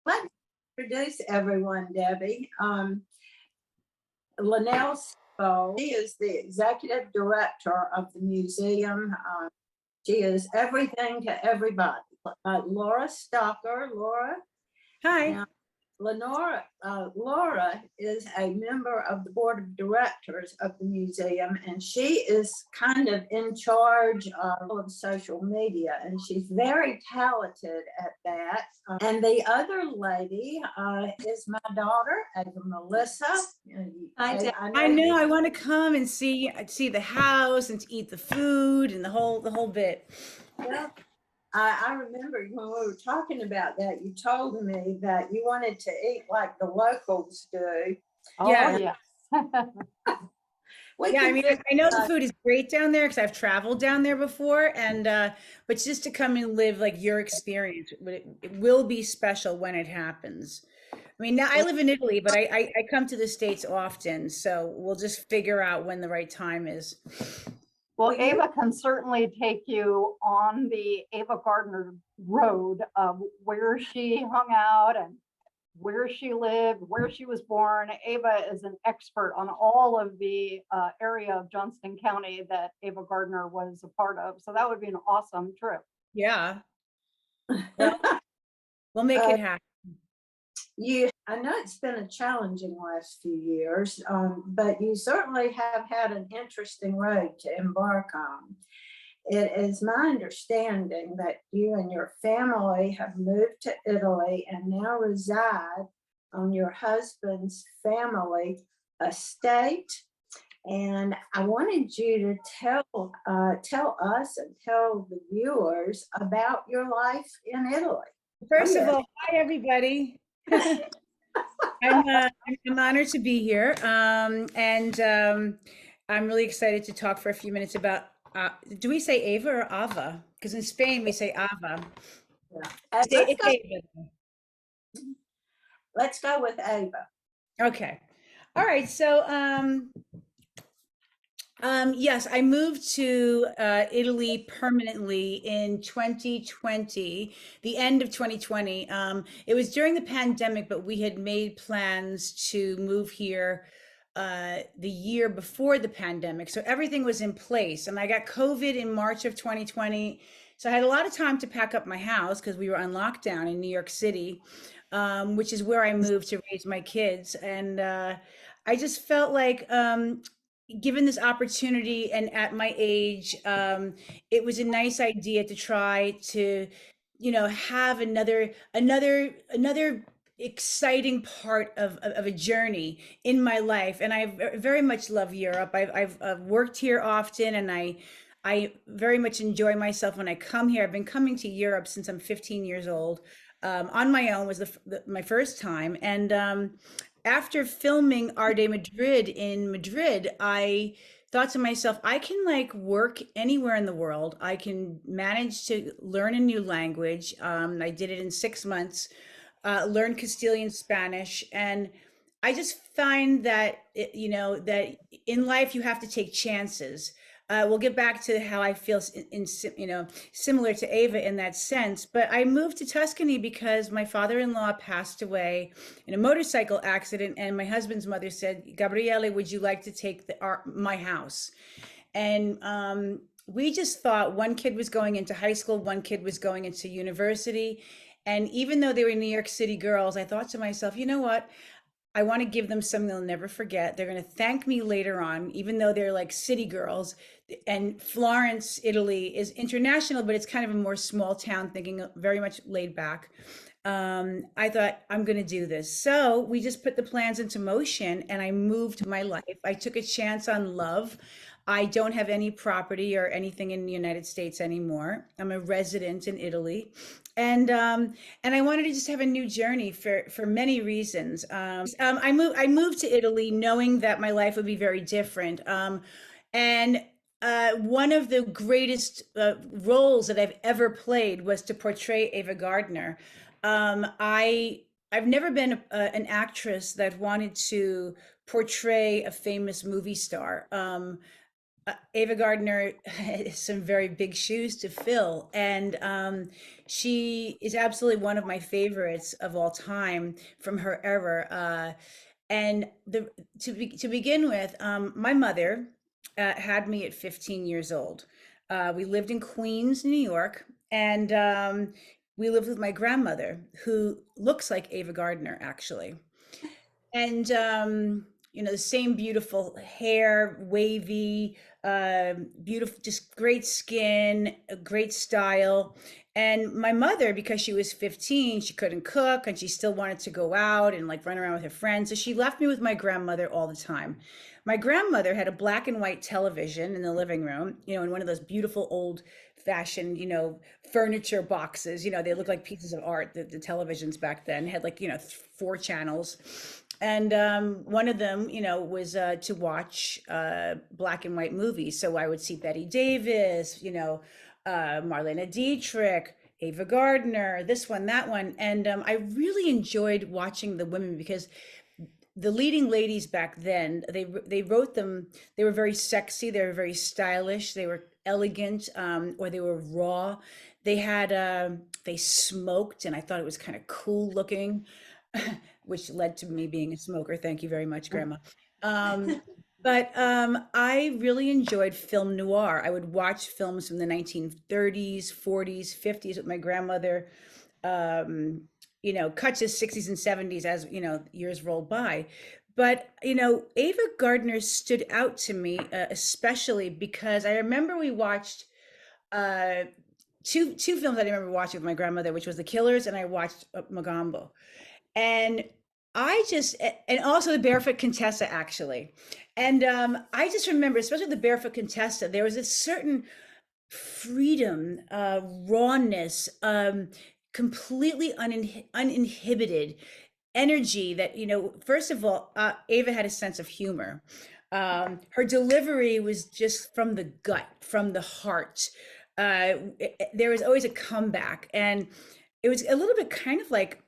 Let's introduce everyone, Debbie. Lynell Seabold, she is the executive director of the museum. She is everything to everybody. Lora Stocker, Lora. Hi. Now, Lora is a member of the board of directors of the museum, and she is kind of in charge of social media, and she's very talented at that. And the other lady is my daughter, Ava Melissa. I know. I want to come and see the house and to eat the food and the whole bit. Yeah. I remember when we were talking about that, you told me that you wanted to eat like the locals do. Oh, yeah. Yeah, I mean, I know the food is great down there because I've traveled down there before, and but just to come and live like your experience, it will be special when it happens. I mean, now I live in Italy, but I come to the States often, so we'll just figure out when the right time is. Well, Ava can certainly take you on the Ava Gardner road of where she hung out and where she lived, where she was born. Ava is an expert on all of the area of Johnston County that Ava Gardner was a part of. So that would be an awesome trip. Yeah. Well, we'll make it happen. I know it's been a challenging last few years, but you certainly have had an interesting road to embark on. It is my understanding that you and your family have moved to Italy and now reside on your husband's family estate. And I wanted you to tell us and tell the viewers about your life in Italy. First of all, hi everybody. I'm honored to be here, and I'm really excited to talk for a few minutes about. Do we say Ava or Ava? Because in Spain we say Ava. Yeah. Let's go with Ava. Okay. All right. So yes, I moved to Italy permanently in 2020, the end of 2020. It was during the pandemic, but we had made plans to move here the year before the pandemic. So everything was in place. And I got COVID in March of 2020. So I had a lot of time to pack up my house because we were on lockdown in New York City, which is where I moved to raise my kids. And I just felt like, given this opportunity and at my age, it was a nice idea to try to, have another exciting part of a journey in my life. And I very much love Europe. I've worked here often, and I very much enjoy myself when I come here. I've been coming to Europe since I'm 15 years old. On my own was my first time. And after filming Arde Madrid in Madrid, I thought to myself, I can like work anywhere in the world. I can manage to learn a new language. I did it in 6 months, learned Castilian Spanish. And I just find that, that in life you have to take chances. We'll get back to how I feel similar to Ava in that sense. But I moved to Tuscany because my father-in-law passed away in a motorcycle accident, and my husband's mother said, "Gabriele, would you like to take my house?" And we just thought one kid was going into high school, one kid was going into university. And even though they were New York City girls, I thought to myself, you know what? I want to give them something they'll never forget. They're going to thank me later on, even though they're like city girls. And Florence, Italy is international, but it's kind of a more small town, thinking very much laid back. I thought, I'm going to do this. So we just put the plans into motion, and I moved my life. I took a chance on love. I don't have any property or anything in the United States anymore. I'm a resident in Italy. And I wanted to just have a new journey for many reasons. I moved to Italy knowing that my life would be very different. And one of the greatest roles that I've ever played was to portray Ava Gardner. I've never been an actress that wanted to portray a famous movie star. Ava Gardner has some very big shoes to fill, and she is absolutely one of my favorites of all time from her era. And to begin with, my mother had me at 15 years old. We lived in Queens, New York, and we lived with my grandmother, who looks like Ava Gardner, actually. And the same beautiful hair, wavy, beautiful, just great skin, a great style. And my mother, because she was 15, she couldn't cook and she still wanted to go out and like run around with her friends. So she left me with my grandmother all the time. My grandmother had a black and white television in the living room, in one of those beautiful old fashioned, furniture boxes. They look like pieces of art. The televisions back then had like, four channels. And one of them, was to watch black and white movies. So I would see Betty Davis, Marlene Dietrich, Ava Gardner, this one, that one. And I really enjoyed watching the women because the leading ladies back then, they wrote them, they were very sexy, they were very stylish, they were elegant, or they were raw. They had, they smoked, and I thought it was kind of cool looking, which led to me being a smoker. Thank you very much, Grandma. But I really enjoyed film noir. I would watch films from the 1930s, 40s, 50s with my grandmother. Cut to 60s and 70s as, years rolled by. But, Ava Gardner stood out to me, especially because I remember we watched two films I remember watching with my grandmother, which was The Killers, and I watched Mogambo. And and also The Barefoot Contessa, actually. And I just remember, especially The Barefoot Contessa, there was a certain freedom, rawness, completely uninhibited energy that, first of all, Ava had a sense of humor. Her delivery was just from the gut, from the heart. There was always a comeback, and it was a little bit kind of like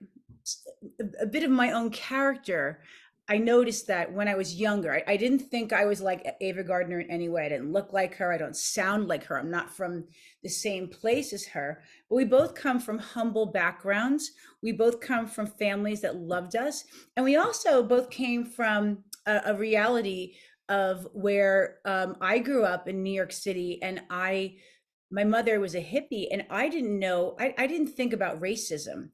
a bit of my own character. I noticed that when I was younger. I didn't think I was like Ava Gardner in any way. I didn't look like her. I don't sound like her. I'm not from the same place as her. But we both come from humble backgrounds. We both come from families that loved us. And we also both came from a reality of where I grew up in New York City, and my mother was a hippie, and I didn't know, I didn't think about racism.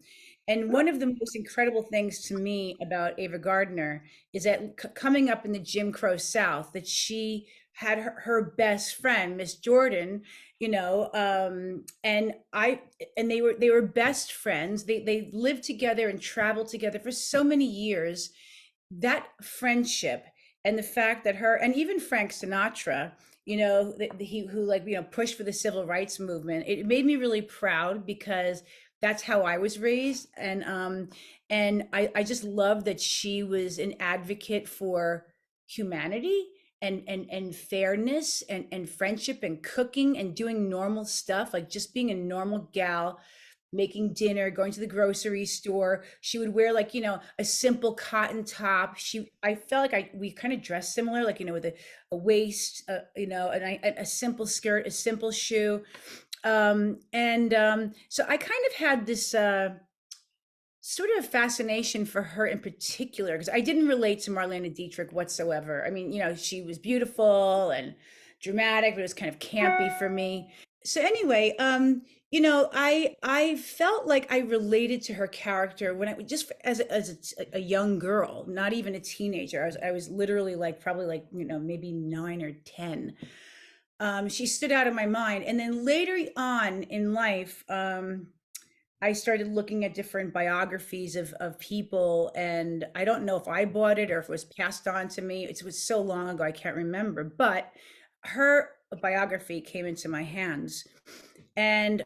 And one of the most incredible things to me about Ava Gardner is that coming up in the Jim Crow South, that she had her best friend, Miss Jordan, and they were best friends. They lived together and traveled together for so many years. That friendship and the fact that her, and even Frank Sinatra, who like, pushed for the civil rights movement, it made me really proud because that's how I was raised. And I just love that she was an advocate for humanity and fairness and friendship and cooking and doing normal stuff, like just being a normal gal, making dinner, going to the grocery store. She would wear like, a simple cotton top. I felt like we kind of dressed similar, like, with a waist, and a simple skirt, a simple shoe. So I kind of had this sort of fascination for her in particular, because I didn't relate to Marlene Dietrich whatsoever. I mean, she was beautiful and dramatic, but it was kind of campy for me. So anyway, I felt like I related to her character when I just as a young girl, not even a teenager. I was literally like probably like maybe 9 or 10. She stood out in my mind. And then later on in life, I started looking at different biographies of people, and I don't know if I bought it or if it was passed on to me. It was so long ago, I can't remember. But her biography came into my hands, and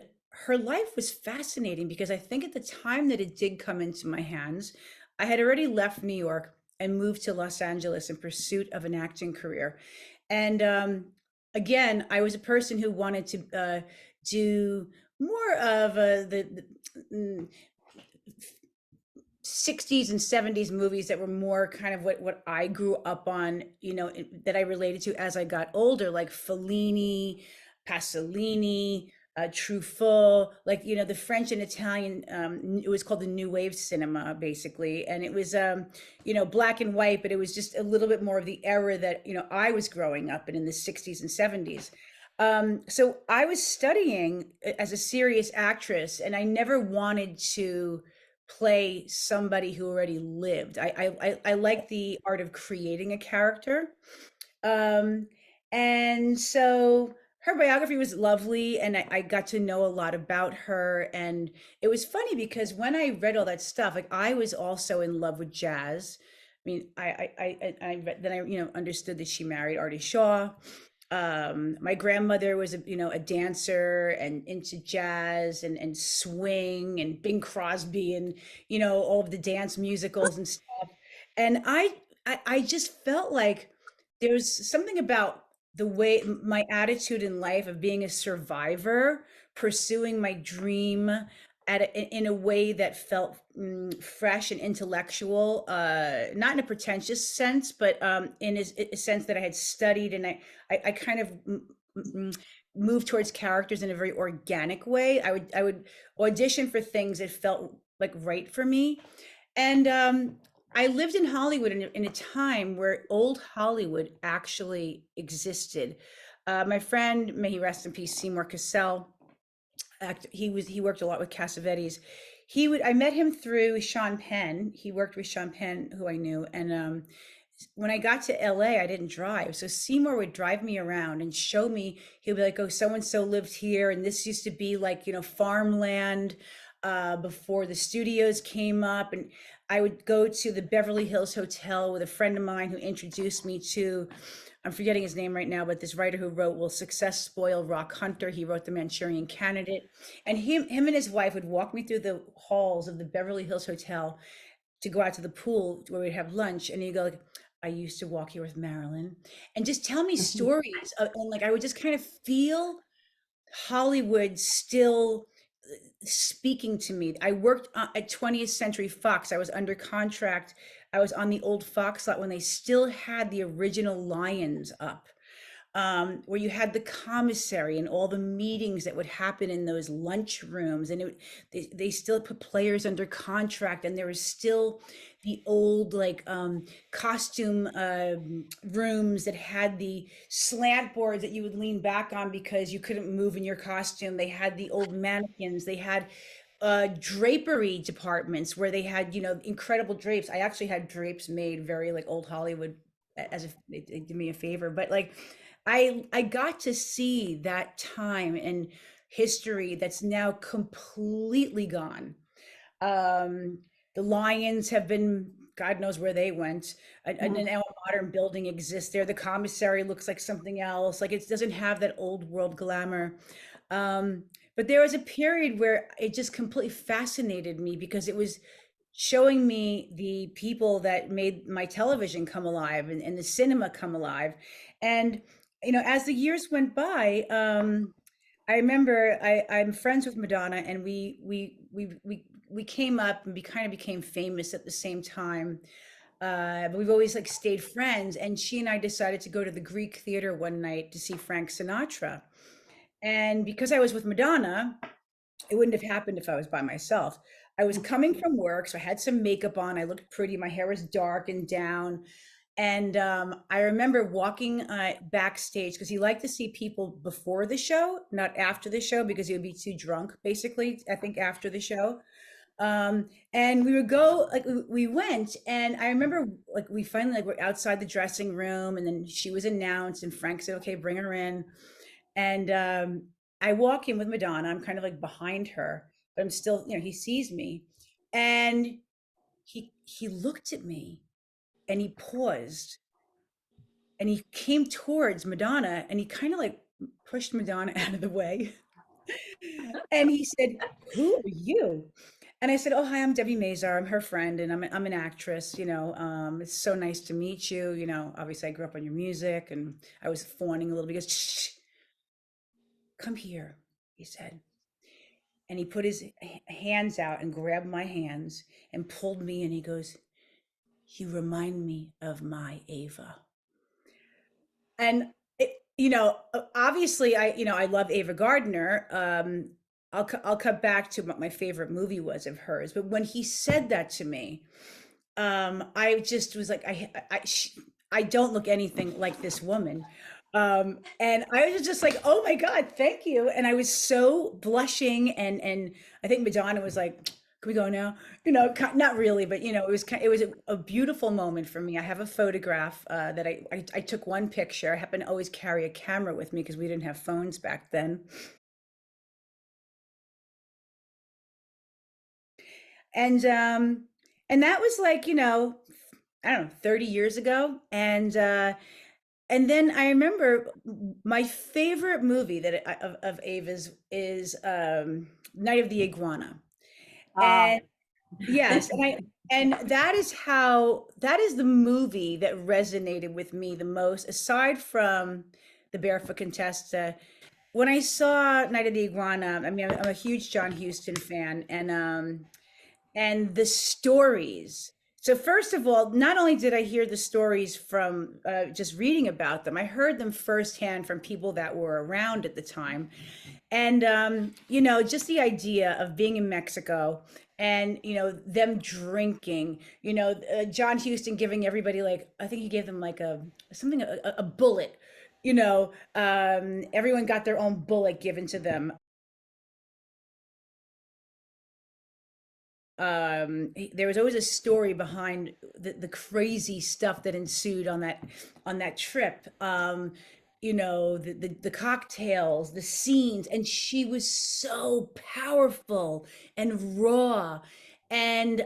her life was fascinating because I think at the time that it did come into my hands, I had already left New York and moved to Los Angeles in pursuit of an acting career. And again, I was a person who wanted to do more of 60s and 70s movies that were more kind of what I grew up on, that I related to as I got older, like Fellini, Pasolini, Truffaut, like, the French and Italian, it was called the New Wave cinema, basically. And it was, black and white, but it was just a little bit more of the era that, I was growing up in the 60s and 70s. So I was studying as a serious actress, and I never wanted to play somebody who already lived. I like the art of creating a character. Um, and so her biography was lovely, and I got to know a lot about her. And it was funny because when I read all that stuff, like I was also in love with jazz. I mean, then I understood that she married Artie Shaw. My grandmother was a dancer and into jazz and swing and Bing Crosby and all of the dance musicals and stuff. And I just felt like there was something about the way my attitude in life of being a survivor, pursuing my dream in a way that felt fresh and intellectual, not in a pretentious sense, but in a sense that I had studied, and I kind of moved towards characters in a very organic way. I would audition for things that felt like right for me. And I lived in Hollywood in a time where old Hollywood actually existed. My friend, may he rest in peace, Seymour Cassell, he worked a lot with Cassavetes. I met him through Sean Penn. He worked with Sean Penn, who I knew. And when I got to LA, I didn't drive. So Seymour would drive me around and show me, he'll be like, oh, so and so lived here. And this used to be like, farmland before the studios came up. And I would go to the Beverly Hills Hotel with a friend of mine who introduced me to, I'm forgetting his name right now, but this writer who wrote Will Success Spoil Rock Hunter? He wrote The Manchurian Candidate. And him and his wife would walk me through the halls of the Beverly Hills Hotel to go out to the pool where we'd have lunch. And he'd go like, I used to walk here with Marilyn, and just tell me stories and like I would just kind of feel Hollywood still speaking to me. I worked at 20th Century Fox. I was under contract. I was on the old Fox lot when they still had the original Lions up, where you had the commissary and all the meetings that would happen in those lunch rooms. And they still put players under contract, and there was still the old like costume rooms that had the slant boards that you would lean back on because you couldn't move in your costume. They had the old mannequins. They had drapery departments where they had incredible drapes. I actually had drapes made very like old Hollywood, as if they did me a favor. But like I got to see that time in history that's now completely gone. The Lions have been, God knows where they went. And now a modern building exists there. The commissary looks like something else. Like it doesn't have that old world glamour. But there was a period where it just completely fascinated me because it was showing me the people that made my television come alive and the cinema come alive. And, as the years went by, I remember I'm friends with Madonna, and we came up and kind of became famous at the same time. But we've always like stayed friends. And she and I decided to go to the Greek Theater one night to see Frank Sinatra. And because I was with Madonna, it wouldn't have happened if I was by myself. I was coming from work, so I had some makeup on. I looked pretty. My hair was dark and down. And I remember walking backstage because he liked to see people before the show, not after the show, because he would be too drunk, basically, I think, after the show. And we would go, like, we went, and I remember, like, we finally, like, we're outside the dressing room, and then she was announced, and Frank said, okay, bring her in. And I walk in with Madonna. I'm kind of like behind her, but I'm still, he sees me, and he looked at me, and he paused, and he came towards Madonna, and he kind of like pushed Madonna out of the way. And he said, who are you? And I said, oh, hi, I'm Debi Mazar. I'm her friend, and I'm an actress. It's so nice to meet you. Obviously I grew up on your music, and I was fawning a little because, shh, come here, he said. And he put his hands out and grabbed my hands and pulled me in. He goes, "You remind me of my Ava." And obviously, I love Ava Gardner. I'll cut back to what my favorite movie was of hers. But when he said that to me, I just was like, I don't look anything like this woman. And I was just like, oh my God, thank you. And I was so blushing, and I think Madonna was like, can we go now? Not really, but it was a beautiful moment for me. I have a photograph that I took one picture. I happen to always carry a camera with me because we didn't have phones back then. And that was like, I don't know, 30 years ago. And then I remember my favorite movie of Ava's is Night of the Iguana. Um, And yes, and that is the movie that resonated with me the most, aside from The Barefoot Contessa. When I saw Night of the Iguana, I mean, I'm a huge John Huston fan, and the stories. So first of all, not only did I hear the stories from just reading about them, I heard them firsthand from people that were around at the time. And just the idea of being in Mexico and them drinking, John Huston giving everybody, like, I think he gave them like a bullet, everyone got their own bullet given to them. There was always a story behind the crazy stuff that ensued on that trip. The cocktails, the scenes, and she was so powerful and raw and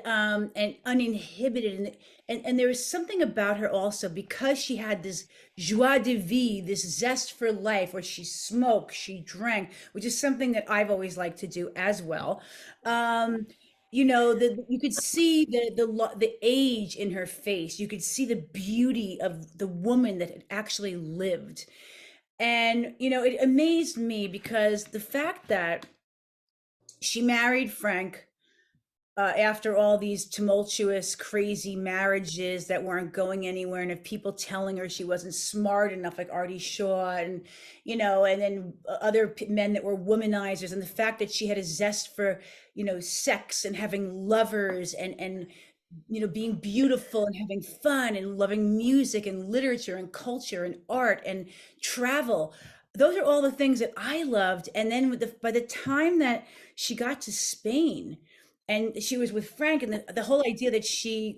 uninhibited, and there was something about her also, because she had this joie de vivre, this zest for life, where she smoked, she drank, which is something that I've always liked to do as well. um you could see the age in her face. You could see the beauty of the woman that had actually lived. And it amazed me because the fact that she married Frank after all these tumultuous, crazy marriages that weren't going anywhere, and of people telling her she wasn't smart enough, like Artie Shaw, and then other men that were womanizers, and the fact that she had a zest for, sex and having lovers, and being beautiful and having fun and loving music and literature and culture and art and travel. Those are all the things that I loved. And then by the time that she got to Spain and she was with Frank, and the whole idea that she,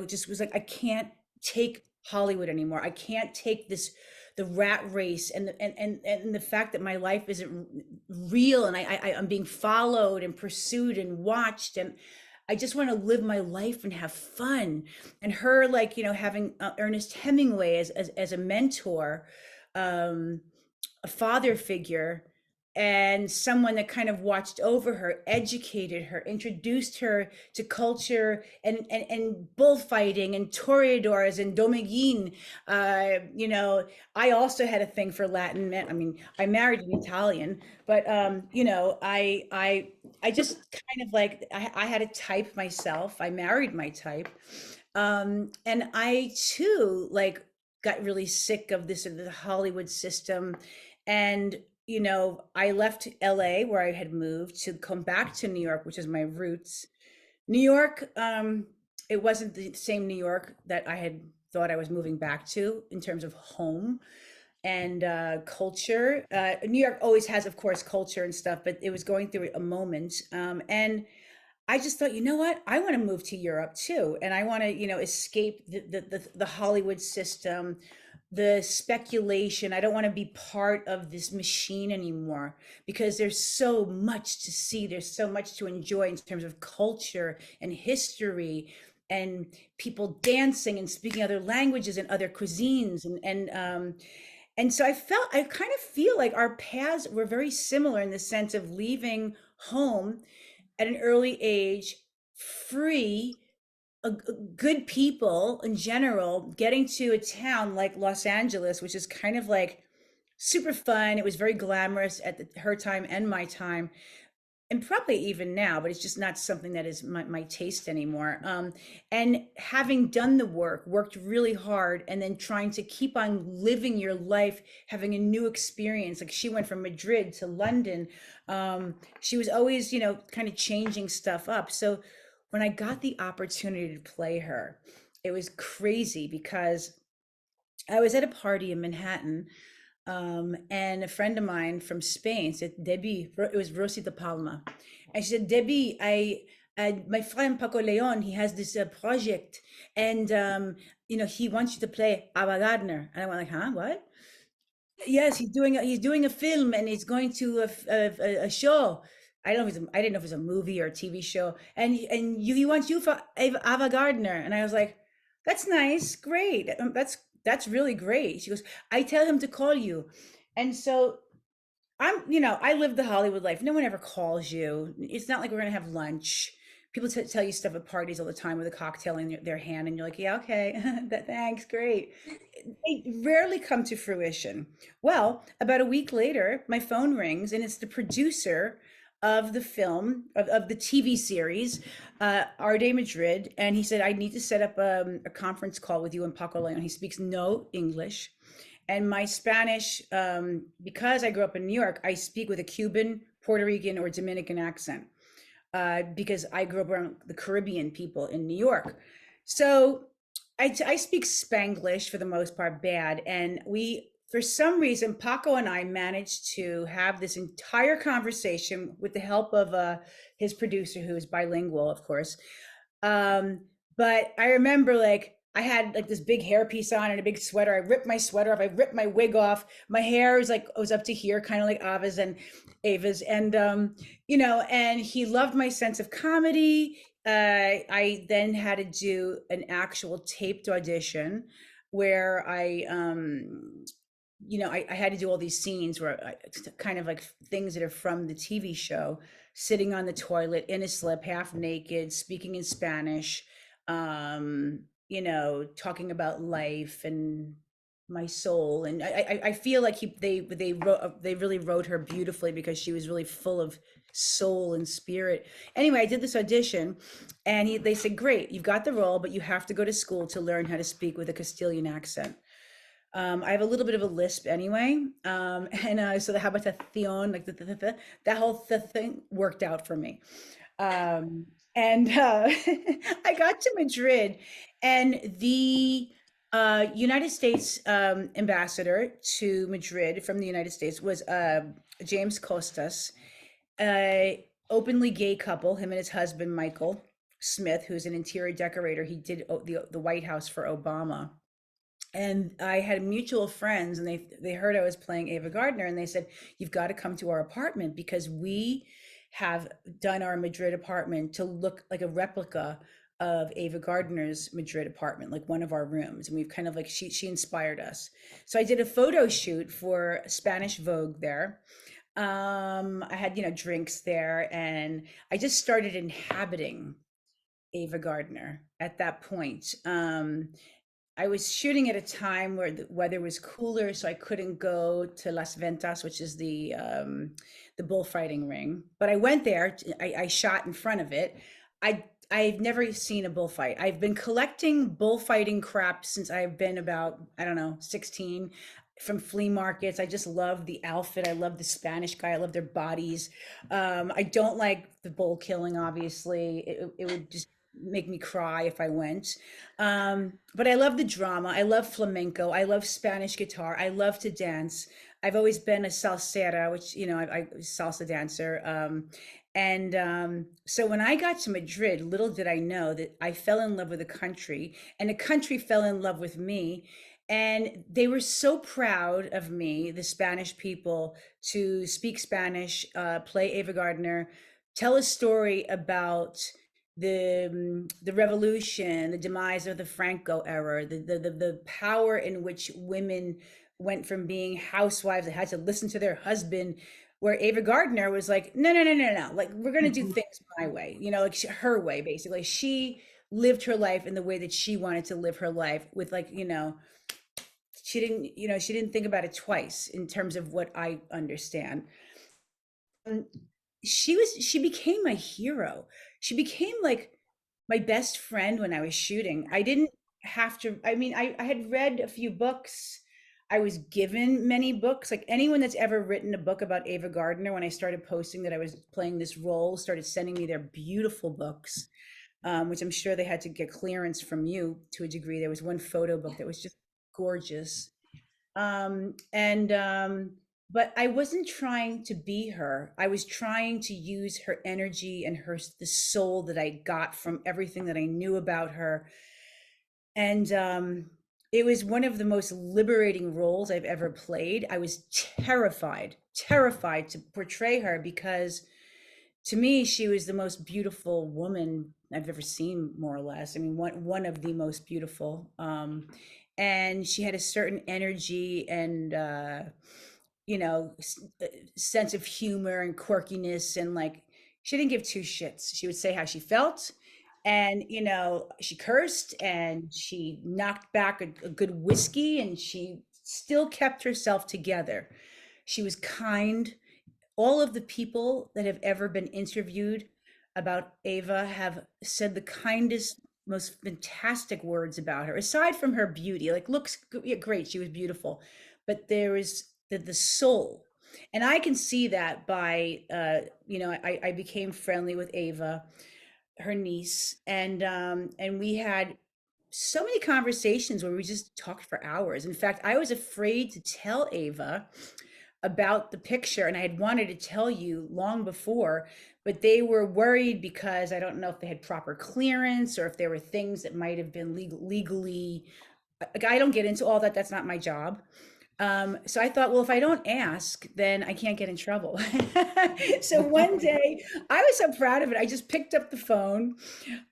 just was like, I can't take Hollywood anymore. I can't take the rat race, and the fact that my life isn't real, and I'm being followed and pursued and watched, and I just want to live my life and have fun. And her, like, having Ernest Hemingway as a mentor, um, a father figure, and someone that kind of watched over her, educated her, introduced her to culture and bullfighting and toreadors and domeguin. I also had a thing for Latin men. I mean, I married an Italian, but I just kind of like, I had a type myself. I married my type. And I too, like, got really sick of the Hollywood system. And I left LA, where I had moved, to come back to New York, which is my roots. New York, it wasn't the same New York that I had thought I was moving back to in terms of home and culture. New York always has, of course, culture and stuff, but it was going through a moment. And I just thought, you know what? I want to move to Europe too, and I want to, escape the Hollywood system, the speculation. I don't want to be part of this machine anymore, because there's so much to see. There's so much to enjoy in terms of culture and history, and people dancing and speaking other languages and other cuisines, and so I kind of feel like our paths were very similar in the sense of leaving home at an early age, free, good people in general, getting to a town like Los Angeles, which is kind of like super fun. It was very glamorous at her time and my time. and probably even now, but it's just not something that is my taste anymore. And having done the work, worked really hard, and then trying to keep on living your life, having a new experience. Like she went from Madrid to London. She was always, kind of changing stuff up. So when I got the opportunity to play her, it was crazy because I was at a party in Manhattan, and a friend of mine from Spain said, Debi, it was Rosie de Palma. And she said, Debi, my friend Paco Leon, he has this project, and, he wants you to play Ava Gardner. And I went like, huh, what? Yes, he's doing a film, and he's going to a show. I didn't know if it was a movie or a TV show. He wants you for Ava Gardner. And I was like, that's nice, great. That's really great. She goes, I tell him to call you. And so I live the Hollywood life. No one ever calls you. It's not like we're gonna have lunch. People tell you stuff at parties all the time with a cocktail in their hand, and you're like, yeah, okay, thanks, great. They rarely come to fruition. Well, about a week later, my phone rings, and it's the producer of the film, of the TV series, Arde Madrid, and he said, I need to set up a conference call with you and Paco Leon. He speaks no English. And my Spanish, because I grew up in New York, I speak with a Cuban, Puerto Rican, or Dominican accent, because I grew up around the Caribbean people in New York. So I speak Spanglish for the most part, bad. And for some reason, Paco and I managed to have this entire conversation with the help of his producer, who is bilingual, of course. But I remember, like, I had like this big hairpiece on and a big sweater. I ripped my sweater off. I ripped my wig off. My hair was up to here, kind of like Ava's. And and he loved my sense of comedy. I then had to do an actual taped audition where I had to do all these scenes where kind of like things that are from the TV show, sitting on the toilet in a slip, half naked, speaking in Spanish, talking about life and my soul. And I feel like they really wrote her beautifully because she was really full of soul and spirit. Anyway, I did this audition, and they said, great, you've got the role, but you have to go to school to learn how to speak with a Castilian accent. I have a little bit of a lisp anyway. So the habitación, like that whole thing worked out for me. And I got to Madrid, and the United States ambassador to Madrid from the United States was James Costas, openly gay couple, him and his husband, Michael Smith, who's an interior decorator. He did the White House for Obama. And I had mutual friends, and they heard I was playing Ava Gardner, and they said, you've got to come to our apartment because we have done our Madrid apartment to look like a replica of Ava Gardner's Madrid apartment, like one of our rooms. And we've kind of like, she inspired us. So I did a photo shoot for Spanish Vogue there. I had, drinks there, and I just started inhabiting Ava Gardner at that point. I was shooting at a time where the weather was cooler, so I couldn't go to Las Ventas, which is the bullfighting ring. But I went there. I shot in front of it. I've never seen a bullfight. I've been collecting bullfighting crap since I've been about, I don't know, 16, from flea markets. I just love the outfit. I love the Spanish guy. I love their bodies. I don't like the bull killing, obviously. It would just make me cry if I went. But I love the drama. I love flamenco. I love Spanish guitar. I love to dance. I've always been a salsera, which, I salsa dancer. So when I got to Madrid, little did I know that I fell in love with the country, and the country fell in love with me. And they were so proud of me, the Spanish people, to speak Spanish, play Ava Gardner, tell a story about the revolution, the demise of the Franco era, the power in which women went from being housewives that had to listen to their husband, where Ava Gardner was like, no, no, no, no, no, like, we're going to do things my way, like her way, basically. She lived her life in the way that she wanted to live her life, with like, she didn't think about it twice, in terms of what I understand. she became my hero. She became like my best friend when I was shooting. I didn't have to, I mean, I had read a few books. I was given many books. Like anyone that's ever written a book about Ava Gardner, when I started posting that I was playing this role, started sending me their beautiful books, which I'm sure they had to get clearance from you to a degree. There was one photo book that was just gorgeous. And But I wasn't trying to be her. I was trying to use her energy and the soul that I got from everything that I knew about her. And It was one of the most liberating roles I've ever played. I was terrified to portray her because to me, she was the most beautiful woman I've ever seen, more or less. I mean, one of the most beautiful. And she had a certain energy and sense of humor and quirkiness, and like she didn't give two shits. She would say how she felt, and she cursed and she knocked back a good whiskey, and she still kept herself together. She was kind. All of the people that have ever been interviewed about Ava have said the kindest, most fantastic words about her, aside from her beauty. Like, looks yeah, great, she was beautiful, but there is the soul. And I can see that by, I became friendly with Ava, her niece, and we had so many conversations where we just talked for hours. In fact, I was afraid to tell Ava about the picture, and I had wanted to tell you long before, but they were worried because I don't know if they had proper clearance or if there were things that might have been legally. Like, I don't get into all that. That's not my job. So I thought, well, if I don't ask, then I can't get in trouble. So one day, I was so proud of it. I just picked up the phone.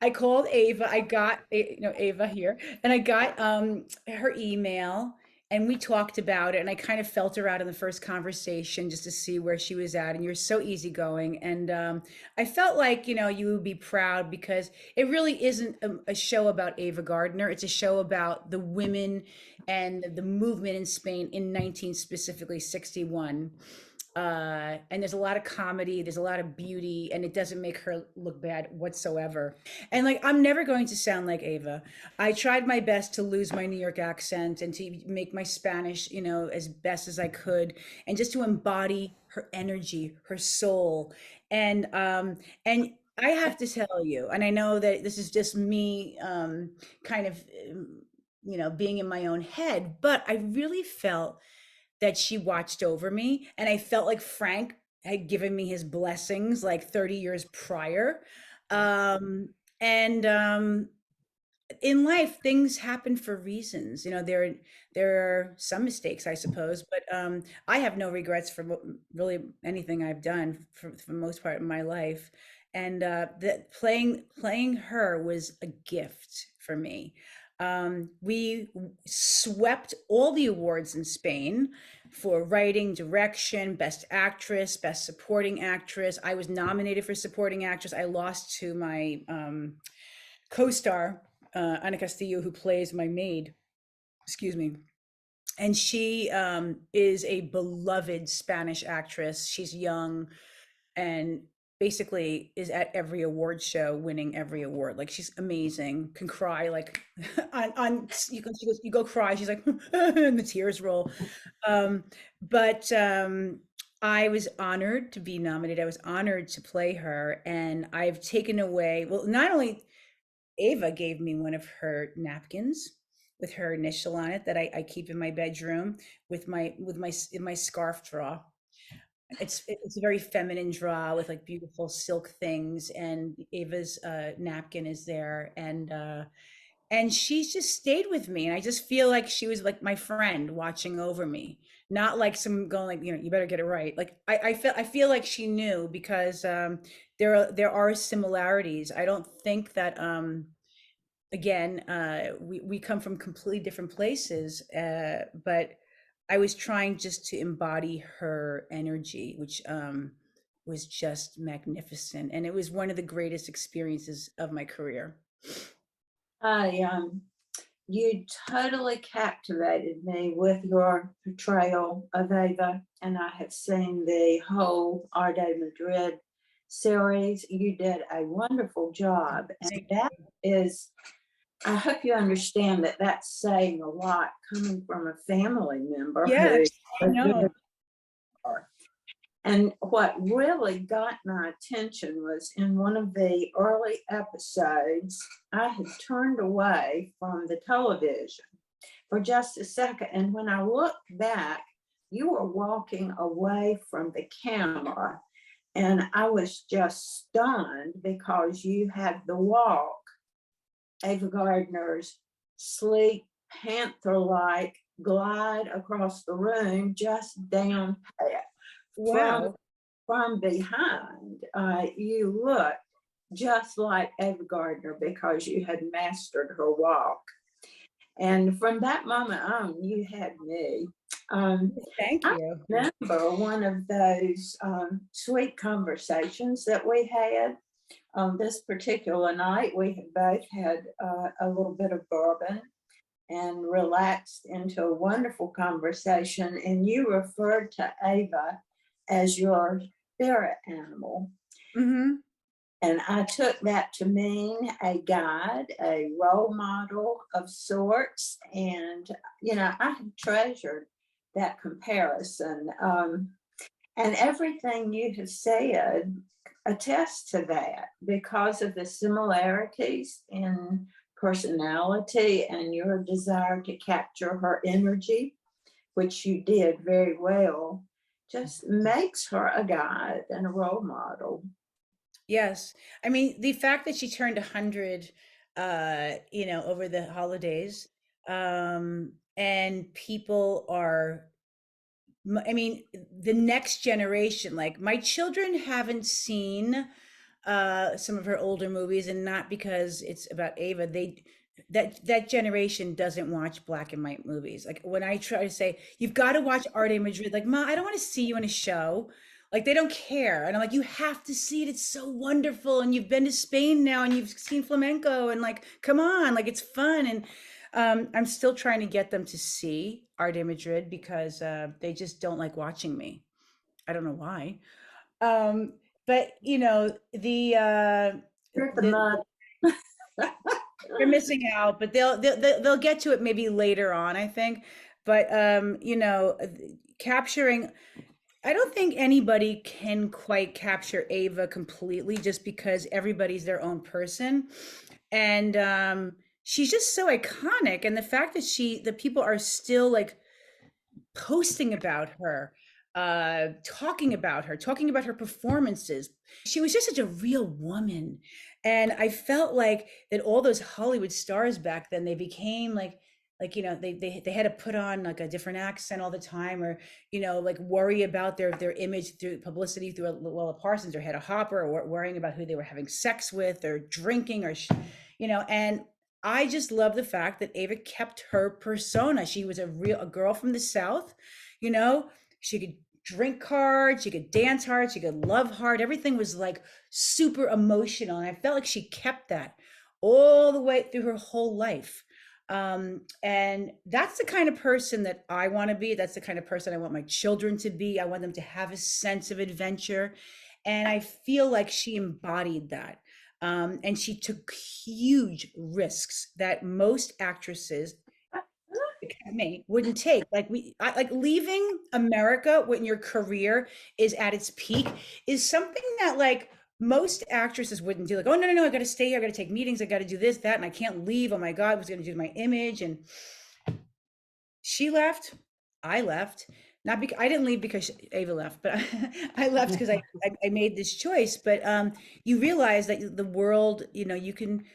I called Ava. I got, Ava here, and I got her email, and we talked about it. And I kind of felt her out in the first conversation just to see where she was at. And you're so easygoing, and I felt like you would be proud because it really isn't a show about Ava Gardner. It's a show about the women and the movement in Spain in 19 specifically 61. And there's a lot of comedy, there's a lot of beauty, and it doesn't make her look bad whatsoever. And like, I'm never going to sound like Ava. I tried my best to lose my New York accent and to make my Spanish, as best as I could, and just to embody her energy, her soul. And I have to tell you, and I know that this is just me, kind of, being in my own head, but I really felt that she watched over me. And I felt like Frank had given me his blessings like 30 years prior. Um, and In life, things happen for reasons. There are some mistakes, I suppose, but I have no regrets for really anything I've done for the most part of my life. And that playing her was a gift for me. We swept all the awards in Spain for writing, direction, best actress, best supporting actress. I was nominated for supporting actress. I lost to my co-star, Ana Castillo, who plays my maid. Excuse me. And she is a beloved Spanish actress. She's young and basically is at every award show winning every award. Like, she's amazing, can cry like on you go cry, she's like and the tears roll. But I was honored to be nominated. I was honored to play her, and I've taken away, well, not only Ava gave me one of her napkins with her initial on it that I keep in my bedroom with my scarf drawer. It's a very feminine draw with like beautiful silk things, and Ava's napkin is there, and she's just stayed with me, and I just feel like she was like my friend watching over me, not like some going like, you better get it right. Like, I feel like she knew because there are similarities. I don't think that again, we come from completely different places, but I was trying just to embody her energy, which was just magnificent, and it was one of the greatest experiences of my career. I You totally captivated me with your portrayal of Ava, and I have seen the whole Arde Madrid series. You did a wonderful job. And Thank that is, I hope you understand that that's saying a lot coming from a family member who Yes, I was very know. hard. And what really got my attention was in one of the early episodes, I had turned away from the television for just a second. And when I looked back, you were walking away from the camera. And I was just stunned because you had the walk, Ava Gardner's sleek, panther-like glide across the room, just down pat. Wow. From behind, you looked just like Ava Gardner because you had mastered her walk. And from that moment on, you had me. Thank I you. remember one of those sweet conversations that we had on this particular night. We had both had a little bit of bourbon and relaxed into a wonderful conversation. And you referred to Ava as your spirit animal. Mm-hmm. And I took that to mean a guide, a role model of sorts. And, I have treasured that comparison. And everything you have said attests to that because of the similarities in personality and your desire to capture her energy, which you did very well, just makes her a guide and a role model. Yes. I mean, the fact that she turned 100, over the holidays, and people are, I mean, the next generation, like my children haven't seen some of her older movies, and not because it's about Ava. That generation doesn't watch black and white movies. Like when I try to say, you've got to watch Arde Madrid, like, Ma, I don't want to see you in a show. Like they don't care. And I'm like, you have to see it. It's so wonderful. And you've been to Spain now and you've seen flamenco and like, come on, like it's fun. And I'm still trying to get them to see Arde Madrid because they just don't like watching me. I don't know why. Um, but You're the the mud. they're missing out, but they'll get to it maybe later on, I think. But capturing, I don't think anybody can quite capture Ava completely just because everybody's their own person. And she's just so iconic. And the fact that the people are still like posting about her, talking about her performances. She was just such a real woman. And I felt like that all those Hollywood stars back then, they became they had to put on like a different accent all the time, or like worry about their image through publicity through Willa Parsons or Hedda Hopper, or worrying about who they were having sex with or drinking or and I just love the fact that Ava kept her persona. She was a girl from the South, you know, she could drink hard, she could dance hard, she could love hard. Everything was like super emotional. And I felt like she kept that all the way through her whole life. And that's the kind of person that I want to be. That's the kind of person I want my children to be. I want them to have a sense of adventure. And I feel like she embodied that. And she took huge risks that most actresses, me, wouldn't take. Like leaving America when your career is at its peak is something that like most actresses wouldn't do. Like, oh no, I got to stay here. I got to take meetings. I got to do this, that, and I can't leave. Oh my God, what's going to do to my image? And she left. I left. Not because I didn't leave because Ava left, but I left because I made this choice. But you realize that the world, you can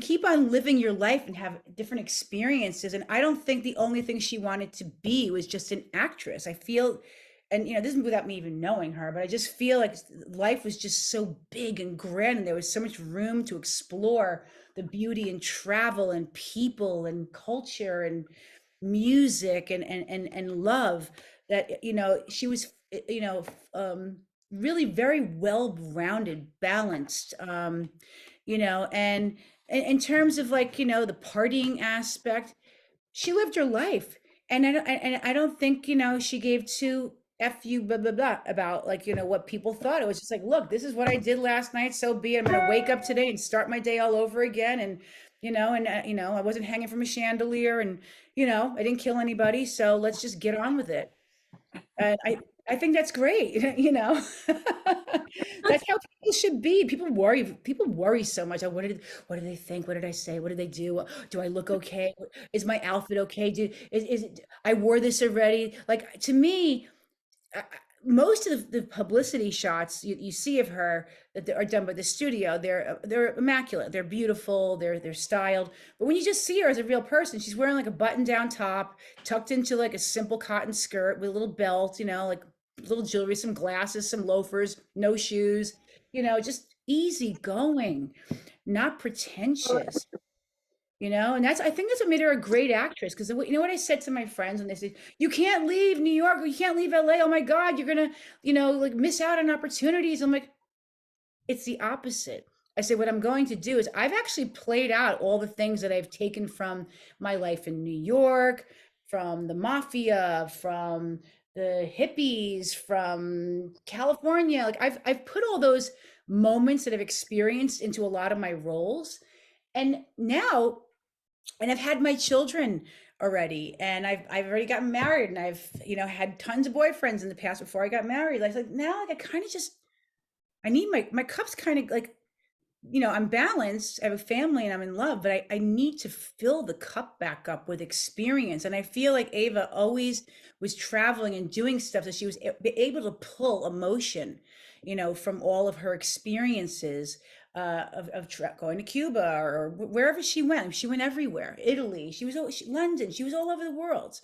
keep on living your life and have different experiences. And I don't think the only thing she wanted to be was just an actress. I feel, and this is without me even knowing her, but I just feel like life was just so big and grand, and there was so much room to explore the beauty and travel and people and culture and music and love, that she was really very well-rounded, balanced, and in terms of like the partying aspect, she lived her life. And I don't think she gave two F you, blah, blah, blah, about like, you know, what people thought. It was just like, look, this is what I did last night. So be it. I'm going to wake up today and start my day all over again. And, you know, I wasn't hanging from a chandelier and, you know, I didn't kill anybody. So let's just get on with it. And I think that's great. You know, that's how people should be. People worry so much. Oh, what did they think? What did I say? What did they do? Do I look okay? Is my outfit okay? Is it, I wore this already? Like to me, I- most of the publicity shots you see of her that are done by the studio, they're immaculate, they're beautiful, they're styled. But when you just see her as a real person, she's wearing like a button-down top, tucked into like a simple cotton skirt with a little belt, you know, like little jewelry, some glasses, some loafers, no shoes, you know, just easy going, not pretentious. You know, and I think that's what made her a great actress. Because you know what I said to my friends when they said, "You can't leave New York, or you can't leave LA. Oh my God, you're gonna, you know, like miss out on opportunities." I'm like, it's the opposite. I said, what I'm going to do is I've actually played out all the things that I've taken from my life in New York, from the mafia, from the hippies, from California. Like I've put all those moments that I've experienced into a lot of my roles. And now, and I've had my children already, and I've already gotten married, and I've, you know, had tons of boyfriends in the past before I got married. Like now, like I kind of just I need my cup's kind of like, you know, I'm balanced. I have a family and I'm in love, but I need to fill the cup back up with experience. And I feel like Ava always was traveling and doing stuff that she was able to pull emotion, you know, from all of her experiences going to Cuba or wherever she went. She went everywhere. Italy. London. She was all over the world.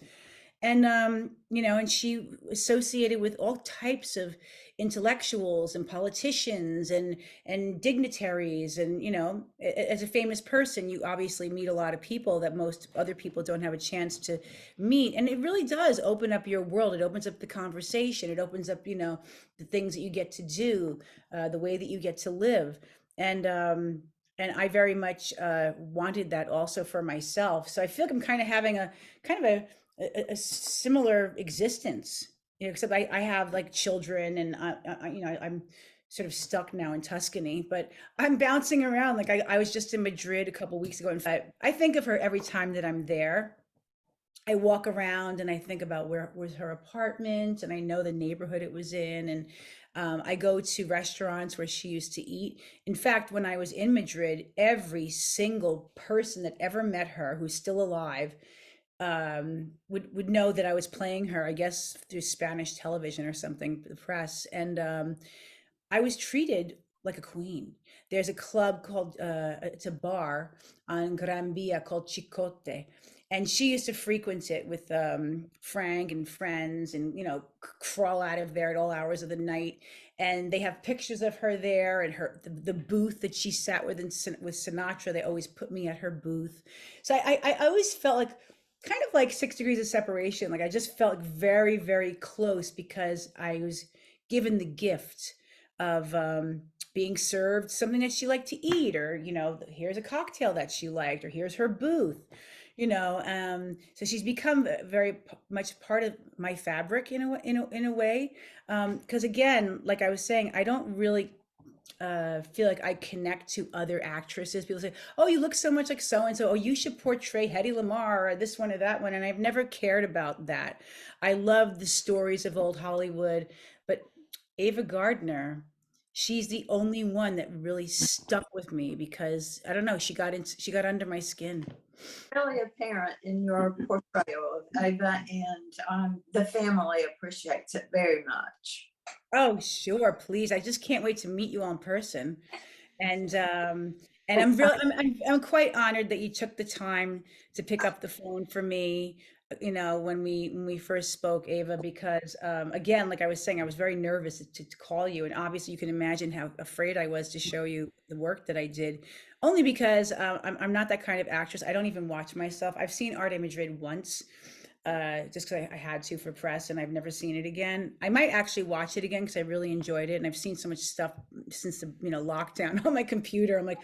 And you know, and she associated with all types of intellectuals and politicians and dignitaries. And you know, as a famous person, you obviously meet a lot of people that most other people don't have a chance to meet. And it really does open up your world. It opens up the conversation. It opens up, you know, the things that you get to do, the way that you get to live. And I very much wanted that also for myself. So I feel like I'm kind of having a kind of a similar existence, you know, except I have like children, and you know, I'm sort of stuck now in Tuscany, but I'm bouncing around. Like I was just in Madrid a couple weeks ago. In fact, I think of her every time that I'm there. I walk around and I think about where was her apartment, and I know the neighborhood it was in. And I go to restaurants where she used to eat. In fact, when I was in Madrid, every single person that ever met her who's still alive would know that I was playing her, I guess through Spanish television or something, the press. And I was treated like a queen. There's a club called, it's a bar on Gran Via called Chicote. And she used to frequent it with Frank and friends, and, you know, crawl out of there at all hours of the night. And they have pictures of her there, and the booth that she sat with with Sinatra. They always put me at her booth. So I always felt like kind of like 6 degrees of separation. Like I just felt very, very close because I was given the gift of being served something that she liked to eat, or, you know, here's a cocktail that she liked, or here's her booth, you know. So she's become very much part of my fabric in a way. Because again, like I was saying, I don't really feel like I connect to other actresses. People say, "Oh, you look so much like so and so. Oh, you should portray Hedy Lamarr or this one or that one." And I've never cared about that. I love the stories of old Hollywood, but Ava Gardner, she's the only one that really stuck with me because I don't know, she got under my skin. Really apparent in your portrayal of Ava, and the family appreciates it very much. Oh, sure, please. I just can't wait to meet you all in person. And I'm really I'm quite honored that you took the time to pick up the phone for me, you know, when we first spoke, Ava, because again, like I was saying, I was very nervous to call you, and obviously you can imagine how afraid I was to show you the work that I did, only because I'm not that kind of actress. I don't even watch myself. I've seen Arde Madrid once, just because I had to for press, and I've never seen it again. I might actually watch it again because I really enjoyed it, and I've seen so much stuff since the, you know, lockdown on my computer. I'm like,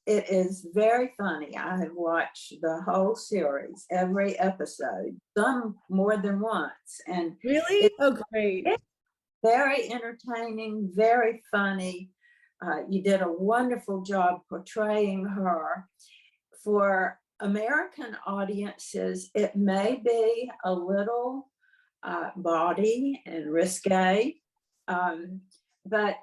It is very funny. I have watched the whole series, every episode, some more than once, and Really? it's Oh, great. very entertaining, very funny. You did a wonderful job portraying her. For American audiences, it may be a little bawdy and risque, but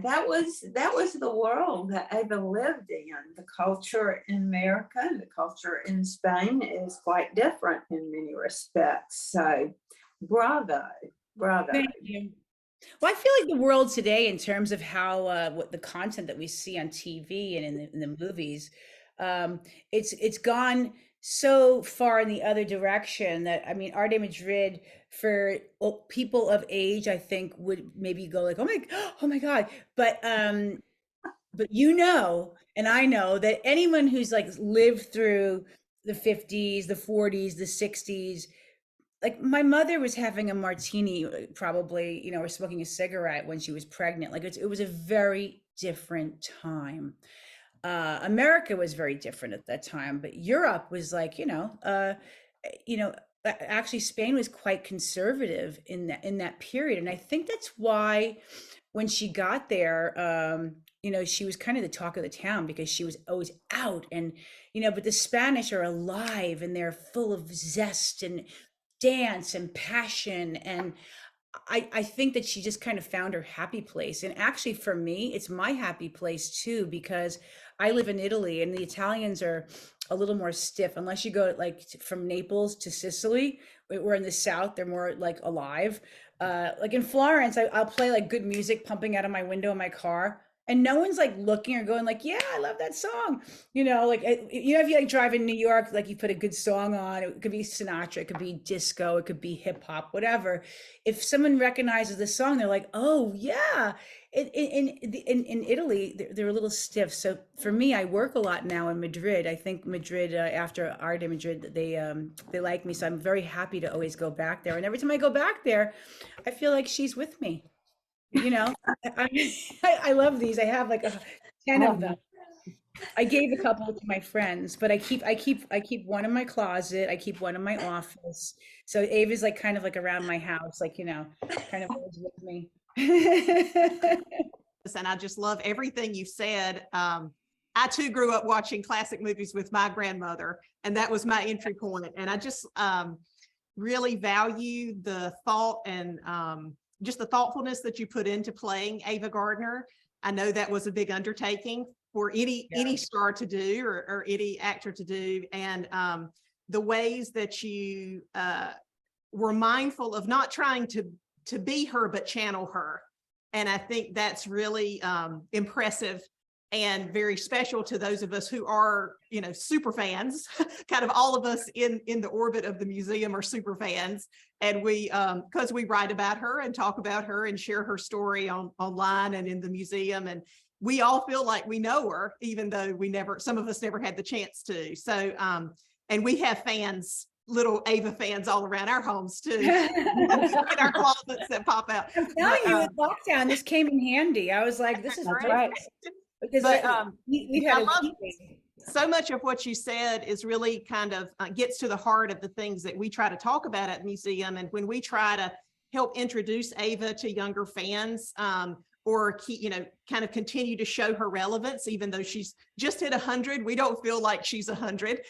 that was the world that Ava lived in. The culture in America and the culture in Spain is quite different in many respects. So, bravo, bravo. Thank you. Well, I feel like the world today, in terms of how what the content that we see on TV and in the movies, um, it's gone so far in the other direction that, I mean, Arde Madrid for people of age, I think would maybe go like, oh my God, but and I know that anyone who's like lived through the 50s, the 40s, the 60s, like my mother was having a martini probably, or smoking a cigarette when she was pregnant. Like it was a very different time. America was very different at that time, but Europe was like, you know, actually Spain was quite conservative in that period, and I think that's why when she got there, she was kind of the talk of the town because she was always out, and but the Spanish are alive and they're full of zest and dance and passion, and I think that she just kind of found her happy place. And actually for me, it's my happy place too, because I live in Italy and the Italians are a little more stiff unless you go like from Naples to Sicily. We're in the South, they're more like alive. Like in Florence, I'll play like good music pumping out of my window in my car, and no one's like looking or going like, yeah, I love that song. Like, if you like drive in New York, like you put a good song on, it could be Sinatra, it could be disco, it could be hip hop, whatever. If someone recognizes the song, they're like, oh yeah. In Italy, they're a little stiff. So for me, I work a lot now in Madrid. I think Madrid, after Arde Madrid, they like me. So I'm very happy to always go back there. And every time I go back there, I feel like she's with me. I love these. I have like 10 of them. I gave a couple to my friends, but I keep one in my closet. I keep one in my office. So Ava's like kind of like around my house, like, kind of always with me. And I just love everything you said. I too grew up watching classic movies with my grandmother, and that was my entry point. And I just really value the thought and just the thoughtfulness that you put into playing Ava Gardner. I know that was a big undertaking for any star to do, or any actor to do. And the ways that you were mindful of not trying to be her, but channel her. And I think that's really impressive and very special to those of us who are, super fans. Kind of all of us in the orbit of the museum are super fans. And we, because we write about her and talk about her and share her story online and in the museum. And we all feel like we know her, even though some of us never had the chance to. So, and we have fans, little Ava fans all around our homes too, in our closets that pop out. I'm telling you, with lockdown, this came in handy. I was like, this is That's great. right. Because we had so much of what you said is really kind of gets to the heart of the things that we try to talk about at the museum. And when we try to help introduce Ava to younger fans, or kind of continue to show her relevance, even though she's just hit 100, we don't feel like she's 100.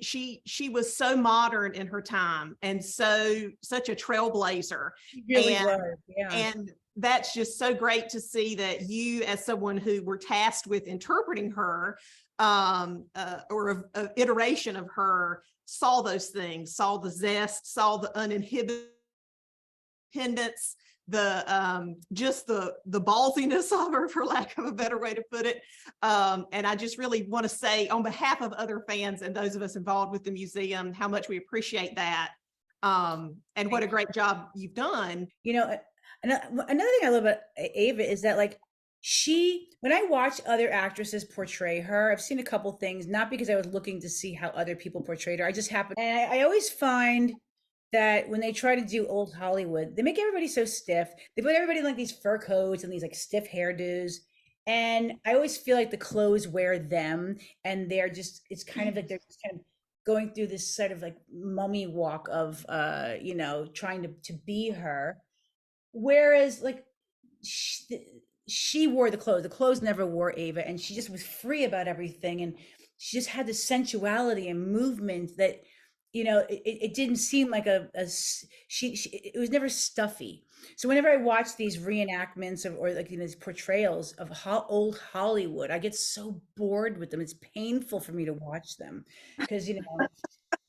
She was so modern in her time, and such a trailblazer. She really was, yeah. And that's just so great to see that you, as someone who were tasked with interpreting her, or an iteration of her, saw those things, saw the zest, saw the uninhibited independence, just the ballsiness of her, for lack of a better way to put it. And I just really want to say, on behalf of other fans and those of us involved with the museum, how much we appreciate that. And what a great job you've done. Another thing I love about Ava is that, like, when I watch other actresses portray her, I've seen a couple things, not because I was looking to see how other people portrayed her. I just happened, and I always find that when they try to do old Hollywood, they make everybody so stiff. They put everybody in like these fur coats and these like stiff hairdos. And I always feel like the clothes wear them, and they're just, it's kind of like they're just kind of going through this sort of like mummy walk of, trying to be her. Whereas like she, she wore the clothes never wore Ava, and she just was free about everything. And she just had the sensuality and movement that, it didn't seem like she, it was never stuffy. So whenever I watch these reenactments of, or like these portrayals of old Hollywood, I get so bored with them. It's painful for me to watch them because,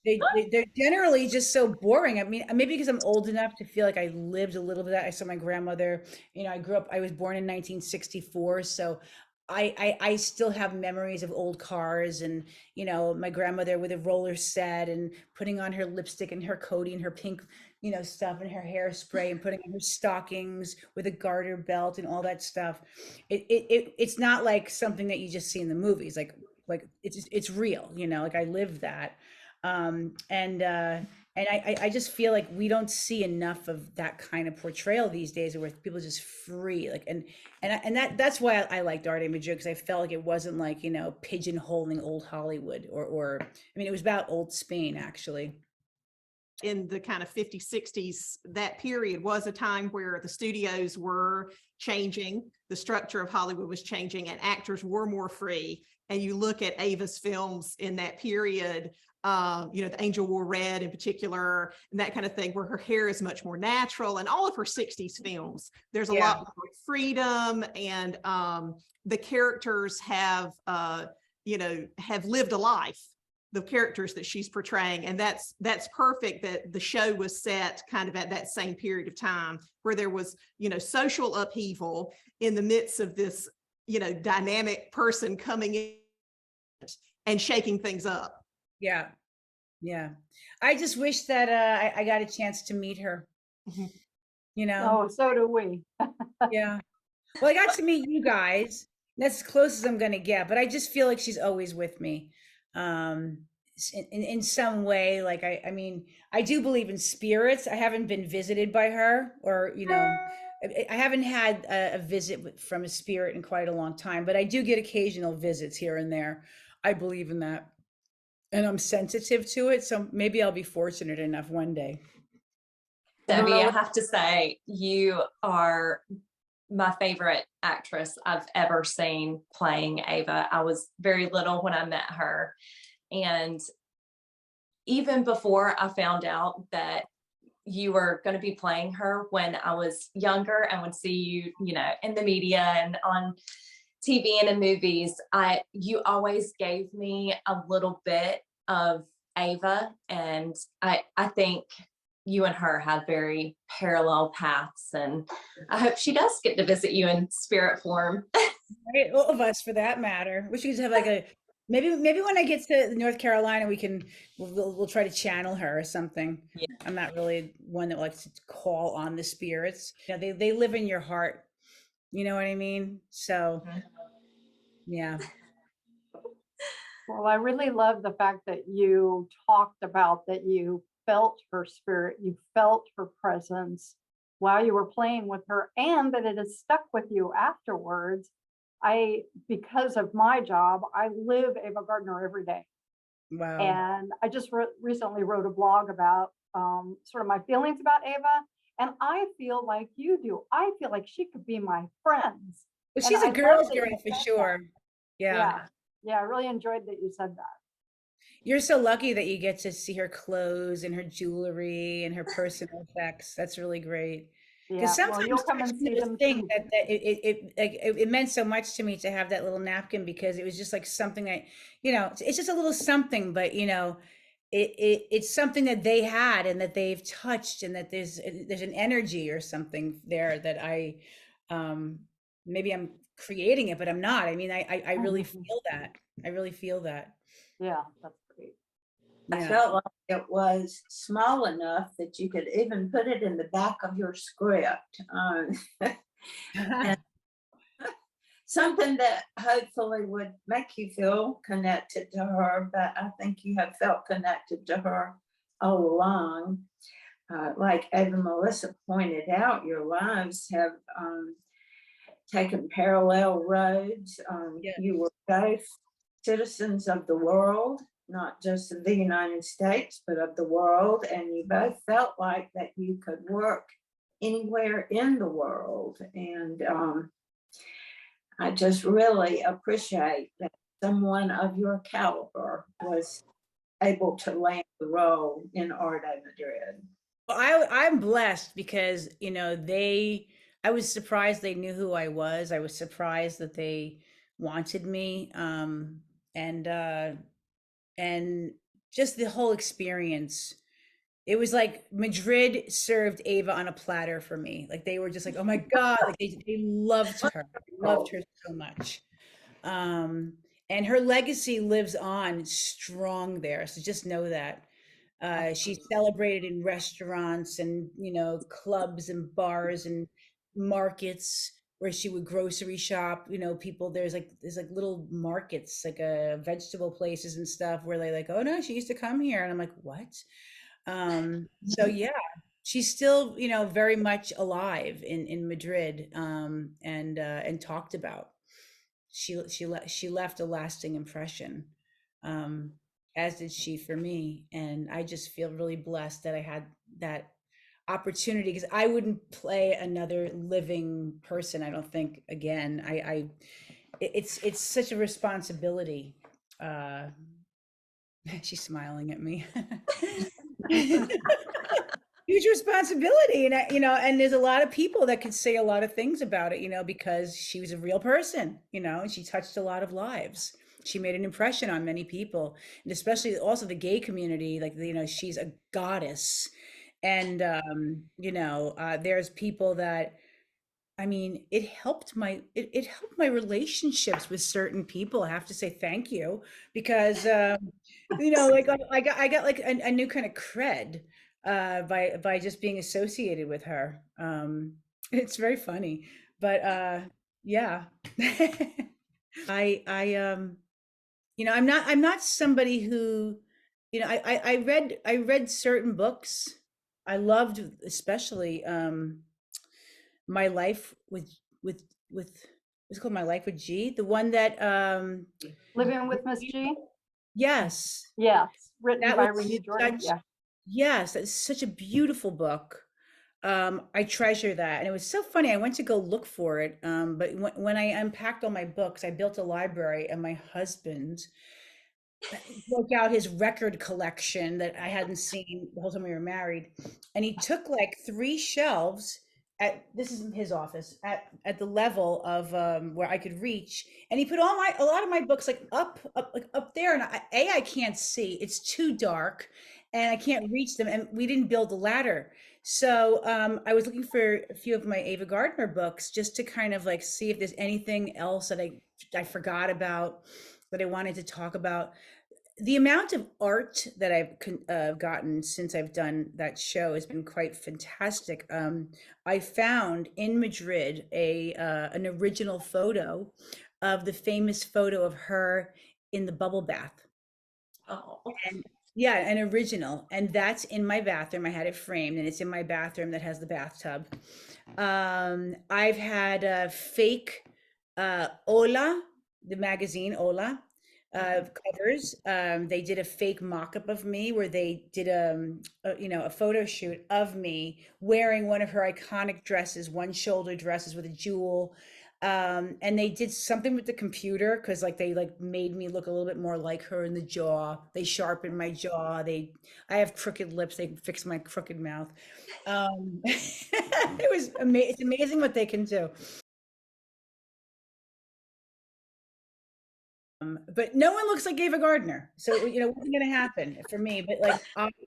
they're generally just so boring. I mean, maybe because I'm old enough to feel like I lived a little bit of that. I saw my grandmother, I was born in 1964. So I still have memories of old cars and, my grandmother with a roller set and putting on her lipstick and her coating and her pink, stuff and her hairspray and putting on her stockings with a garter belt and all that stuff. It's not like something that you just see in the movies. Like it's real, like I lived that. And I just feel like we don't see enough of that kind of portrayal these days where people are just free, like, that's why I liked Arde Madrid, because I felt like it wasn't like, pigeonholing old Hollywood or I mean, it was about old Spain, actually. In the kind of 50s, 60s, that period was a time where the studios were changing, the structure of Hollywood was changing, and actors were more free. And you look at Ava's films in that period, The Angel Wore Red in particular, and that kind of thing, where her hair is much more natural. And all of her 60s films, there's a lot more freedom, and the characters have lived a life, the characters that she's portraying. And that's perfect that the show was set kind of at that same period of time where there was, social upheaval in the midst of this, dynamic person coming in and shaking things up. Yeah. Yeah. I just wish that I got a chance to meet her. Oh, so do we. Yeah. Well, I got to meet you guys. That's as close as I'm gonna get, but I just feel like she's always with me. In some way. Like I mean, I do believe in spirits. I haven't been visited by her, or I haven't had a visit from a spirit in quite a long time, but I do get occasional visits here and there. I believe in that. And I'm sensitive to it, so maybe I'll be fortunate enough one day. Debbie, I have to say, you are my favorite actress I've ever seen playing Ava. I was very little when I met her. And even before I found out that you were going to be playing her when I was younger and would see you, in the media and on TV and in movies, you always gave me a little bit of Ava, and I think you and her have very parallel paths, and I hope she does get to visit you in spirit form. Right, all of us, for that matter. We should have like maybe when I get to North Carolina, we'll try to channel her or something. Yeah. I'm not really one that likes to call on the spirits. They live in your heart. You know what I mean? So, yeah. Well, I really love the fact that you talked about that you felt her spirit, you felt her presence while you were playing with her, and that it has stuck with you afterwards. Because of my job, I live Ava Gardner every day. Wow. And I just recently wrote a blog about sort of my feelings about Ava. And I feel like you do. I feel like she could be my friend. Well, she's a girl's girl for sure. Yeah. Yeah, I really enjoyed that you said that. You're so lucky that you get to see her clothes and her jewelry and her personal effects. That's really great. Because sometimes you'll come and see them thing that it meant so much to me to have that little napkin, because it was just like something that, it's just a little something, but it's something that they had and that they've touched, and that there's an energy or something there that maybe I'm creating it, but I'm not. I mean, I really feel that. I really feel that. Yeah, that's great. I felt like it was small enough that you could even put it in the back of your script. Something that hopefully would make you feel connected to her, but I think you have felt connected to her all along. Like Ava Melissa pointed out, your lives have taken parallel roads. Yeah. You were both citizens of the world, not just of the United States, but of the world. And you both felt like that you could work anywhere in the world. And I just really appreciate that someone of your caliber was able to land the role in Arde Madrid. I'm blessed because, you know, I was surprised they knew who I was. I was surprised that they wanted me. And just the whole experience. It was like Madrid served Ava on a platter for me. Like they were just like, oh my God, like they loved her so much. Um, and her legacy lives on strong there. So just know that. She's celebrated in restaurants and, you know, clubs and bars and markets where she would grocery shop. You know, people, there's like little markets, like vegetable places and stuff where they like, oh no, she used to come here. And I'm like, what? So yeah, she's still, you know, very much alive in Madrid, and talked about. She left a lasting impression, um, as did she for me. And I just feel really blessed that I had that opportunity because I wouldn't play another living person, I don't think, again. It's such a responsibility. Uh, she's smiling at me. Huge responsibility. And you know, and there's a lot of people that could say a lot of things about it, you know, because she was a real person, you know, and she touched a lot of lives. She made an impression on many people, and especially also the gay community. Like, you know, she's a goddess. And you know, there's people that, I mean, it helped my relationships with certain people. I have to say thank you because you know, like I got like a new kind of cred by just being associated with her. It's very funny, but yeah. I you know, I'm not somebody who, you know, I read certain books. I loved especially my life with what's it called, My Life with G, the one that Living with Miss G? yes, Yes, written that by was Renee Jordan, such yeah. yes, that's such a beautiful book. I treasure that. And it was so funny. I went to go look for it. But when I unpacked all my books, I built a library, and my husband broke out his record collection that I hadn't seen the whole time we were married. And he took like 3 shelves this is his office at the level of where I could reach. And he put a lot of my books like up there. And I can't see, it's too dark and I can't reach them. And we didn't build a ladder. So I was looking for a few of my Ava Gardner books just to kind of like see if there's anything else that I forgot about that I wanted to talk about. The amount of art that I've gotten since I've done that show has been quite fantastic. I found in Madrid an original photo of the famous photo of her in the bubble bath. Oh, And yeah, an original, and that's in my bathroom. I had it framed, and it's in my bathroom that has the bathtub. I've had a fake Hola, the magazine Hola, covers. They did a fake mock-up of me where they did you know, a photo shoot of me wearing one of her iconic dresses, one shoulder dresses with a jewel. And they did something with the computer because like they like made me look a little bit more like her in the jaw. They sharpened my jaw. I have crooked lips. They fixed my crooked mouth. It's amazing what they can do. But no one looks like Ava Gardner. So, you know, what's going to happen for me? But like,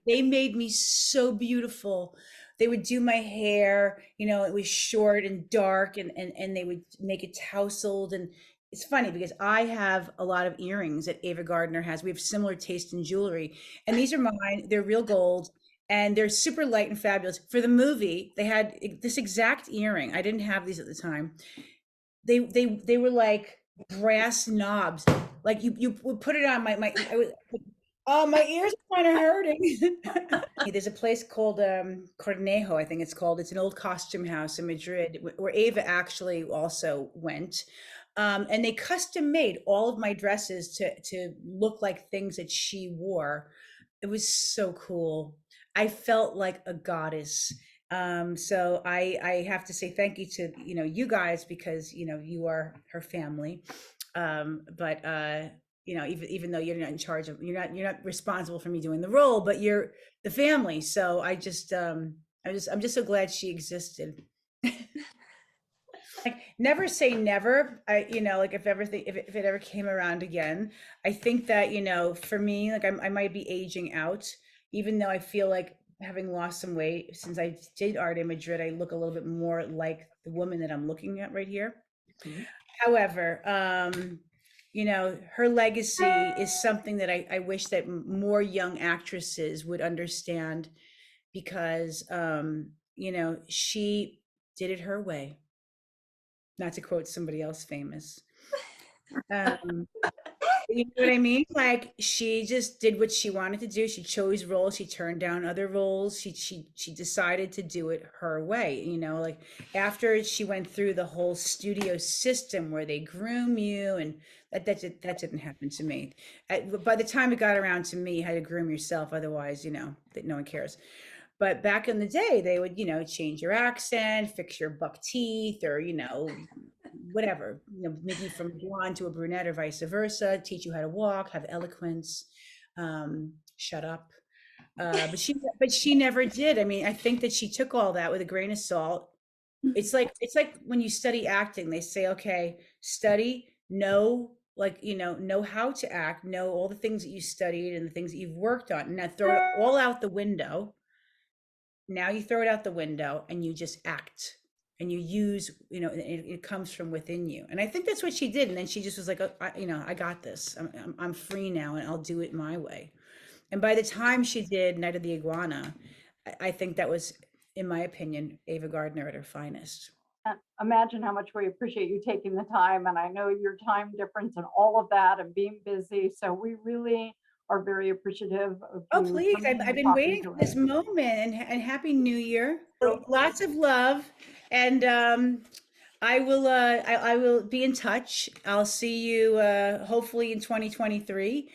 they made me so beautiful. They would do my hair, you know, it was short and dark, and they would make it tousled. And it's funny because I have a lot of earrings that Ava Gardner has. We have similar taste in jewelry. And these are mine. They're real gold. And they're super light and fabulous. For the movie, they had this exact earring. I didn't have these at the time. They were like brass knobs. Like you would put it on my Oh, my ears are kind of hurting. There's a place called Cornejo, I think it's called. It's an old costume house in Madrid where Ava actually also went. And they custom made all of my dresses to look like things that she wore. It was so cool. I felt like a goddess. So I have to say thank you to, you guys, because, you are her family. But even though you're not in charge of, you're not responsible for me doing the role, but you're the family. So I'm just so glad she existed. Like, never say never. Like, if it ever came around again, I think that, for me, like, I might be aging out, even though I feel like, having lost some weight since I did Arde Madrid, I look a little bit more like the woman that I'm looking at right here. Mhm. However, her legacy is something that I wish that more young actresses would understand, because, she did it her way. Not to quote somebody else famous. Um, you know what I mean? Like, she just did what she wanted to do. She chose roles. She turned down other roles. She decided to do it her way. Like, after she went through the whole studio system where they groom you, and that didn't happen to me. By the time it got around to me, you had to groom yourself. Otherwise, that no one cares. But back in the day, they would, change your accent, fix your buck teeth, or, whatever, make you from blonde to a brunette or vice versa, teach you how to walk, have eloquence, shut up. But she never did. I mean, I think that she took all that with a grain of salt. It's like when you study acting, they say, okay, study, know how to act, know all the things that you studied and the things that you've worked on. Now throw it all out the window. Now you throw it out the window and you just act, and you use, it comes from within you. And I think that's what she did. And then she just was like, oh, I got this. I'm free now, and I'll do it my way. And by the time she did Night of the Iguana, I think that was, in my opinion, Ava Gardner at her finest. Imagine how much we appreciate you taking the time. And I know your time difference and all of that and being busy. So we really are very appreciative of Oh, you please. coming I've and been talking waiting to for us. this moment, and Happy New Year. Lots of love. And I will be in touch. I'll see you hopefully in 2023.